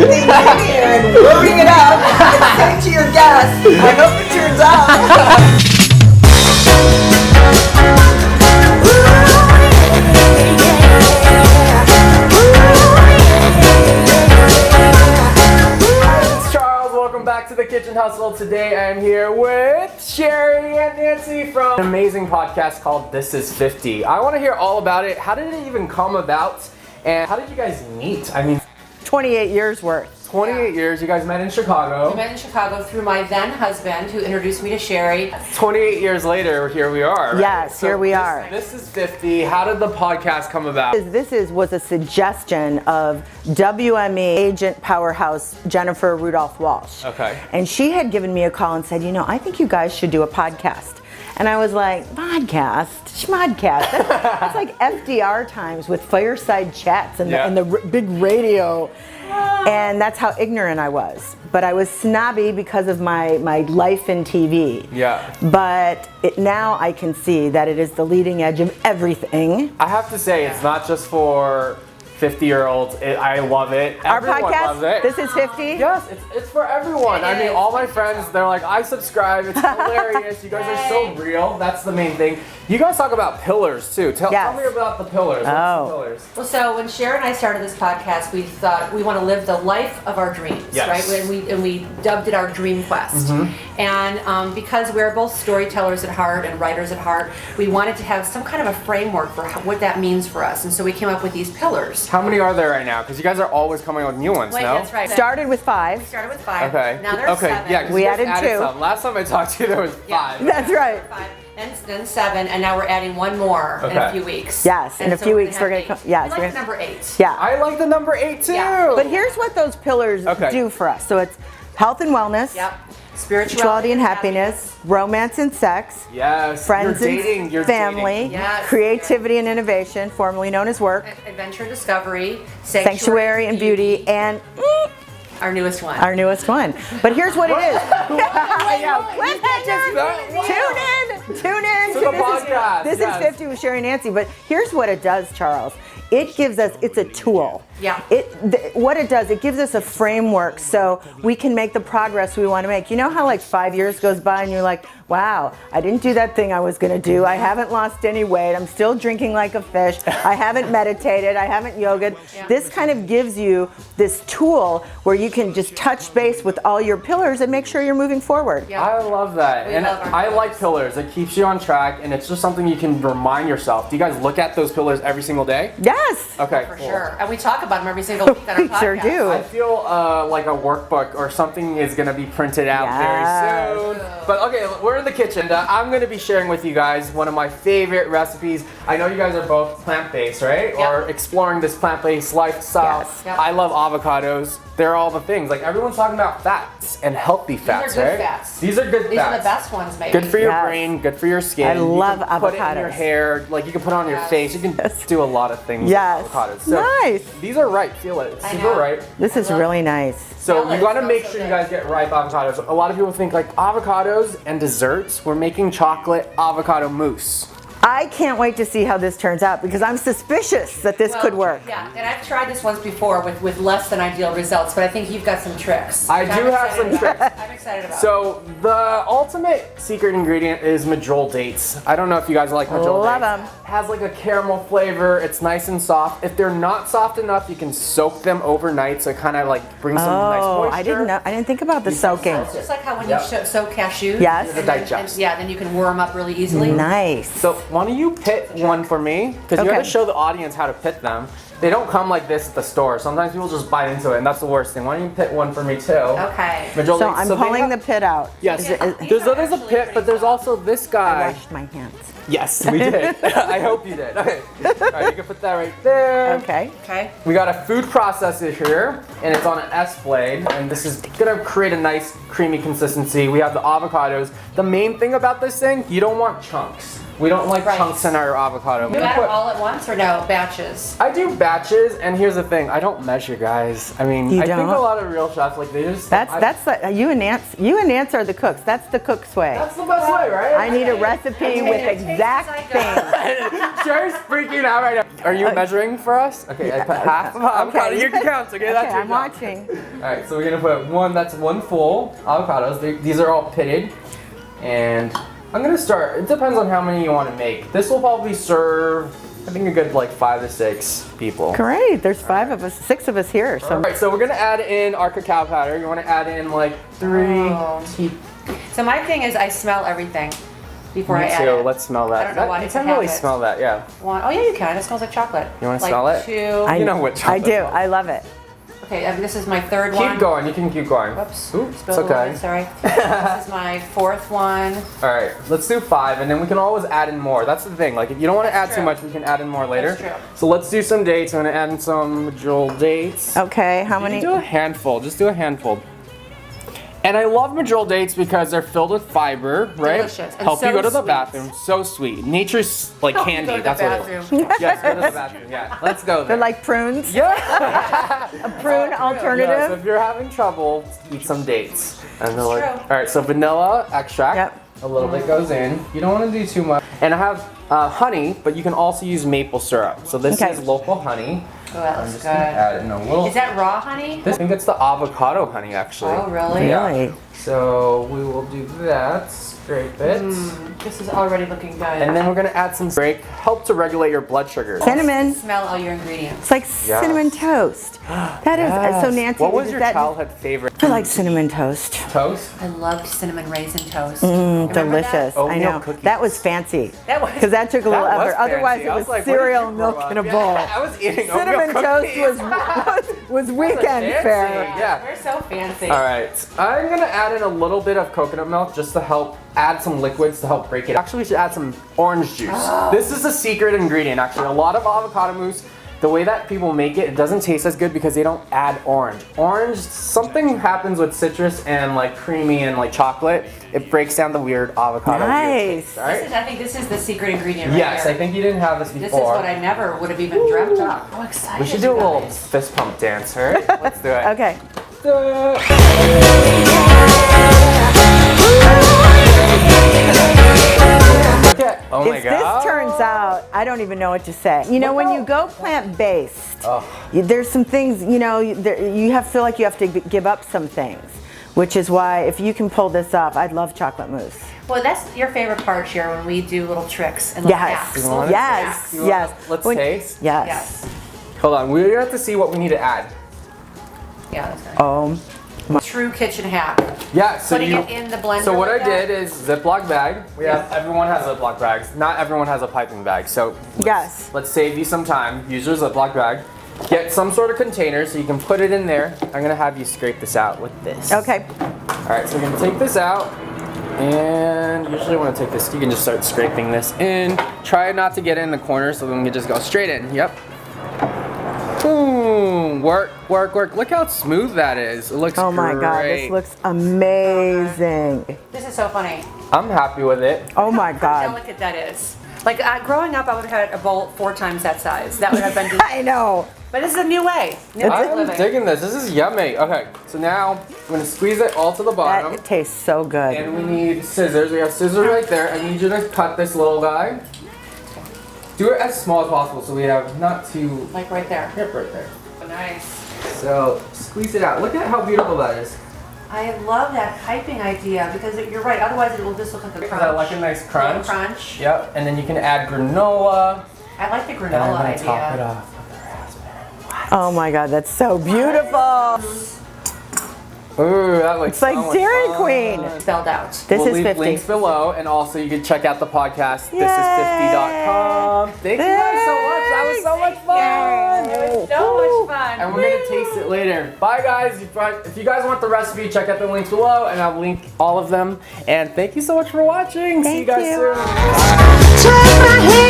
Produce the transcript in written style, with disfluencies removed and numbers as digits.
thing in here and warming it up and say to your guests, I hope it turns out. Back to the Kitchen Hustle. Today I'm here with Sheri and Nancy from an amazing podcast called This Is 50. I want to hear all about it. How did it even come about? And how did you guys meet? I mean, 28 years worth. 28 years. You guys met in Chicago. We met in Chicago through my then husband who introduced me to Sheri. 28 years later, here we are. Right? Yes, so here we are. This is 50. How did the podcast come about? This was a suggestion of WME agent powerhouse Jennifer Rudolph Walsh. Okay. And she had given me a call and said, I think you guys should do a podcast. And I was like, podcast? Schmodcast. That's like FDR times with fireside chats and the big radio. And that's how ignorant I was. But I was snobby because of my life in TV. Yeah. But now I can see that it is the leading edge of everything. I have to say, it's not just for 50-year-olds. I love it. Our Everyone podcast, loves it. This is 50? Yes, it's for everyone. I mean, all my friends, they're like, I subscribe. It's hilarious. You guys are so real. That's the main thing. You guys talk about pillars, too. Tell me about the pillars. What's the pillars? Well, so when Sheri and I started this podcast, we thought we want to live the life of our dreams, right? And we dubbed it our Dream Quest. Mm-hmm. And because we're both storytellers at heart and writers at heart, we wanted to have some kind of a framework for what that means for us. And so we came up with these pillars. How many are there right now? Because you guys are always coming up with new ones, no? That's right. Started with 5. We started with 5. Okay. Now there's 7. Yeah, we added 2. Some. Last time I talked to you, there was 5. That's right. 5. And then 7, and now we're adding one more in a few weeks. Yes, in a few weeks we're going to come. Yes, we're number 8. Yeah. I like the number 8 too. Yeah. But here's what those pillars do for us. So it's health and wellness. Yep. Spirituality and happiness, romance and sex, friends and family, creativity and innovation, formerly known as work, adventure and discovery, sanctuary and beauty, and our newest one. But here's what it is. Tune in to the podcast. This is 50 with Sheri Nancy. But here's what it does, Charles. It gives us, it's a tool. Yeah. What it does, it gives us a framework so we can make the progress we want to make. You know how like 5 years goes by and you're like, wow, I didn't do that thing I was going to do. I haven't lost any weight. I'm still drinking like a fish. I haven't meditated. I haven't yogaed. Yeah. This kind of gives you this tool where you can just touch base with all your pillars and make sure you're moving forward. Yeah. I love that. And I like pillars. It keeps you on track and it's just something you can remind yourself. Do you guys look at those pillars every single day? Yes. Okay, for sure. And we talk about them every single week on our podcast. Sure do. I feel like a workbook or something is going to be printed out very soon. But okay, we're in the kitchen. I'm going to be sharing with you guys one of my favorite recipes. I know you guys are both plant-based, right? Yep. Or exploring this plant-based lifestyle. Yes. Yep. I love avocados. They're all the things. Like everyone's talking about fats and healthy fats, These are good right? fats. These are good fats. These are the best ones, maybe. Good for your brain, good for your skin. I love avocados. Put it in your hair, like you can put it on your face. You can do a lot of things with avocados. So nice. These are ripe. Feel it. It's super ripe. This is really nice. So you got to make sure you guys get ripe avocados. A lot of people think like avocados and desserts. We're making chocolate avocado mousse. I can't wait to see how this turns out because I'm suspicious that this could work. Yeah, and I've tried this once before with less than ideal results, but I think you've got some tricks. I do have some tricks. I'm excited about it. So the ultimate secret ingredient is medjool dates. I don't know if you guys like medjool dates. Love them. Has like a caramel flavor. It's nice and soft. If they're not soft enough, you can soak them overnight so it kind of like brings some nice moisture. I didn't know. I didn't think about the soaking. It's just like how when you soak cashews. Yes. The digest. Then you can warm up really easily. Nice. So why don't you pit one for me? Because you have to show the audience how to pit them. They don't come like this at the store. Sometimes people just bite into it, and that's the worst thing. Why don't you pit one for me too? Okay. So I'm pulling the pit out. Yes. There's a pit, but there's also this guy. I washed my hands. Yes, we did. I hope you did. Okay. All right, you can put that right there. Okay. We got a food processor here, and it's on an S blade, and this is gonna create a nice creamy consistency. We have the avocados. The main thing about this thing, you don't want chunks. We don't like chunks in our avocado. You got it all at once or no, batches? I do batches, and here's the thing, I don't measure, guys. I mean, I think a lot of real chefs, like they just... You and Nance are the cooks. That's the cook's way. That's the best way, right? I need a recipe with exact things. Sheri's freaking out right now. Are you measuring for us? Okay, I put half of avocado. You can count, okay? That's I'm watching. Alright, so we're gonna put one full avocados. These are all pitted. And I'm gonna start, it depends on how many you want to make. This will probably serve, I think, a good like 5 to 6 people. Great, there's 5 of us, 6 of us here. So. Alright, so we're gonna add in our cacao powder. You wanna add in like 3 So my thing is I smell everything before I add it. Let's smell that. I don't know why you it's can a really habit. smell that, yeah. Oh yeah, you can. It smells like chocolate. You wanna like smell it? 2. You know what chocolate I do, smells. I love it. Okay, this is my 3rd one. Keep going, you can keep going. Whoops. Oops, it's Spilled a little okay. bit, sorry. This is my 4th one. Alright, let's do 5 and then we can always add in more. That's the thing, like if you don't want to add That's too true. much, we can add in more later. That's true. So let's do some dates. I'm gonna add in some Madrigal dates. Okay, how You many? can do a handful, just do a handful. And I love Madrigal dates because they're filled with fiber, right? Delicious, and Help you so go to the sweet. bathroom. So sweet. Nature's like Help you candy. go to the That's bathroom. what it is. Yes, go to the bathroom. Yeah, let's go there. They're like prunes. Yeah. A prune Yeah, so alternative. if you're having trouble, eat some dates. And they're like, true. all right, so vanilla extract. Yep. A little bit goes in. You don't want to do too much. And I have honey, but you can also use maple syrup. So this Okay. is local honey. Oh, that I'm looks just good. gonna add in a little. Is that raw honey? I think it's the avocado honey, actually. Oh, really? Yeah. Really? So we will do that. Scrape it. This is already looking good. And then we're gonna add some break. Help to regulate your blood sugar. Cinnamon. Smell all your ingredients. It's like cinnamon toast. That is so Nancy. What was is your that, childhood favorite? I like cinnamon toast. Toast? I loved cinnamon raisin toast. Remember Delicious. that? Oatmeal I know. cookies. That was fancy. That was. Because that took a little That was effort. Otherwise, fancy. it I was like, where did cereal you and grow milk up? in a Yeah, bowl. I was eating Cinnamon oatmeal toast cookies. was weekend fancy. fare. Yeah. We're so fancy. All right, I'm gonna add in a little bit of coconut milk just to help add some liquids to help break it. Actually, we should add some orange juice. This is a secret ingredient, actually. A lot of avocado mousse, the way that people make it, it doesn't taste as good because they don't add orange. Orange, something happens with citrus and like creamy and like chocolate. It breaks down the weird avocado. Nice. Taste, all right? I think this is the secret ingredient right Yes, here. I think you didn't have this before. This is what I never would have even dreamt of. How excited We should do a you little guys. fist pump dance, all right? Let's do it. Okay. Do it. Okay. Oh my If god. this turns out, I don't even know what to say. You know, when you go plant-based, there's some things, you know, you feel like you have to give up some things, which is why if you can pull this off, I'd love chocolate mousse. Well, that's your favorite part here when we do little tricks and little Yes, hacks. You want it? yes, You want yes. it? Let's When- taste. Yes. Yes. Hold on, we have to see what we need to add. Yeah, that's good. Oh, True kitchen hack. Yeah, so Putting it in the blender So what like I that? did is Ziploc bag. Everyone has Ziploc bags. Not everyone has a piping bag. So yes. let's save you some time. Use your Ziploc bag. Get some sort of container so you can put it in there. I'm gonna have you scrape this out with this. Okay. All right, so we're gonna take this out. And usually when I take this, you can just start scraping this in. Try not to get it in the corner so then we can just go straight in. Yep. Boom. Work, work, work. Look how smooth that is. It looks Oh my God, this great. looks amazing. This is so funny. I'm happy with it. Oh my How God. delicate that is. Like growing up, I would have had a bowl 4 times that size. That would have been. I know. But this is a new way. New way of I'm living. digging this. This is yummy. Okay, so now I'm gonna squeeze it all to the bottom. That tastes so good. And we need scissors. We have scissors right there. I need you to cut this little guy. Do it as small as possible so we have not too. Like right there. Yep, right there. Nice. So squeeze it out. Look at how beautiful that is. I love that piping idea because you're right. Otherwise, it will just look like a Because crunch. I like a nice crunch. Little crunch. Yep, and then you can add granola. I like the granola And I'm gonna idea. top it off with the raspberry. Oh my God, that's so beautiful. Ooh, that looks It's like so much Dairy fun. Queen. Spelled out. This We'll is leave 50. links below, and also you can check out the podcast. Yay! This is 50.com. Thank you guys so much. That was so much fun. It was so much fun. And we're gonna taste it later. Bye guys. If you guys want the recipe, check out the links below, and I'll link all of them. And thank you so much for watching. See you Thank guys you. soon. Take my hand.